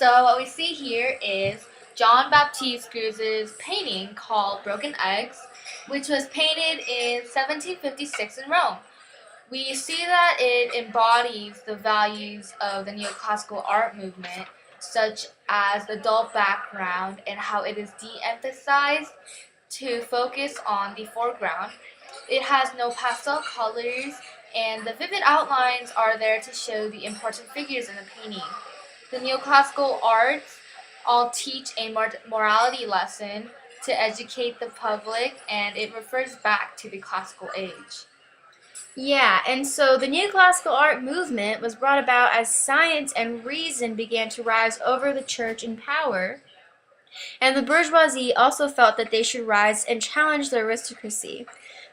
So what we see here is John Baptiste Greuze's painting called Broken Eggs, which was painted in 1756 in Rome. We see that it embodies the values of the neoclassical art movement, such as the dull background and how it is de-emphasized to focus on the foreground. It has no pastel colors, and the vivid outlines are there to show the important figures in the painting. The neoclassical arts all teach a morality lesson to educate the public, and it refers back to the classical age. Yeah, and so the neoclassical art movement was brought about as science and reason began to rise over the church in power, and the bourgeoisie also felt that they should rise and challenge the aristocracy.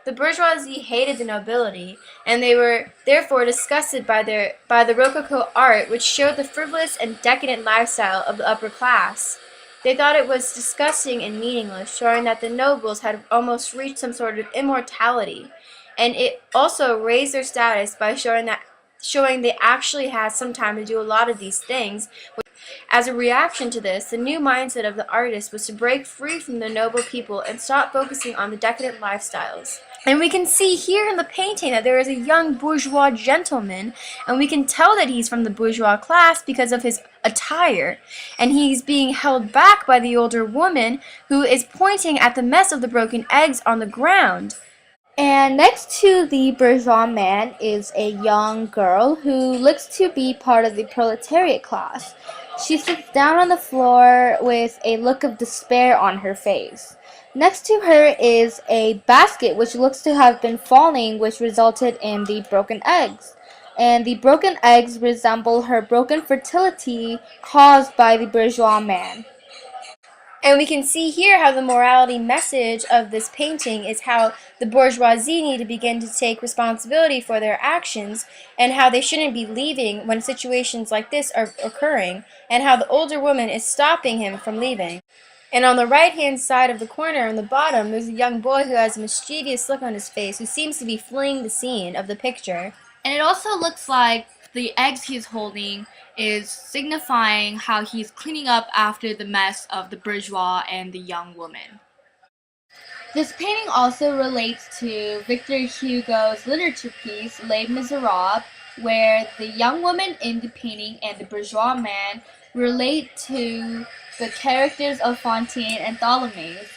The bourgeoisie hated the nobility, and they were therefore disgusted by the Rococo art, which showed the frivolous and decadent lifestyle of the upper class. They thought it was disgusting and meaningless, showing that the nobles had almost reached some sort of immortality. And it also raised their status by showing they actually had some time to do a lot of these things. As a reaction to this, the new mindset of the artist was to break free from the noble people and stop focusing on the decadent lifestyles. And we can see here in the painting that there is a young bourgeois gentleman, and we can tell that he's from the bourgeois class because of his attire. And he's being held back by the older woman who is pointing at the mess of the broken eggs on the ground. And next to the bourgeois man is a young girl who looks to be part of the proletariat class. She sits down on the floor with a look of despair on her face. Next to her is a basket which looks to have been falling, which resulted in the broken eggs. And the broken eggs resemble her broken fertility caused by the bourgeois man. And we can see here how the morality message of this painting is how the bourgeoisie need to begin to take responsibility for their actions, and how they shouldn't be leaving when situations like this are occurring, and how the older woman is stopping him from leaving. And on the right-hand side of the corner on the bottom, there's a young boy who has a mischievous look on his face, who seems to be fleeing the scene of the picture. And it also looks like the eggs he's holding is signifying how he's cleaning up after the mess of the bourgeois and the young woman. This painting also relates to Victor Hugo's literature piece, Les Miserables, where the young woman in the painting and the bourgeois man relate to the characters of Fantine and Tholomyès.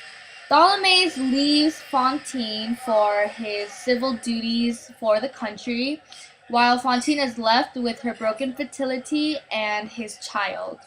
Tholomyès leaves Fantine for his civil duties for the country, while Fantine is left with her broken fertility and his child.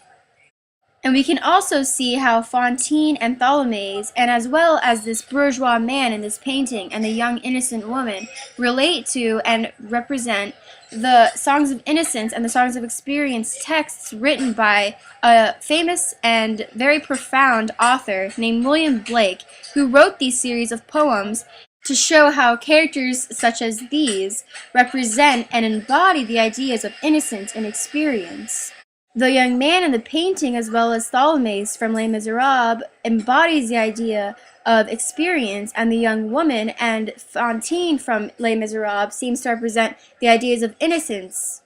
And we can also see how Fantine and Tholomyès, and as well as this bourgeois man in this painting and the young innocent woman, relate to and represent the Songs of Innocence and the Songs of Experience texts written by a famous and very profound author named William Blake, who wrote these series of poems to show how characters such as these represent and embody the ideas of innocence and experience. The young man in the painting, as well as Tholomyès from Les Miserables, embodies the idea of experience, and the young woman and Fantine from Les Miserables seems to represent the ideas of innocence.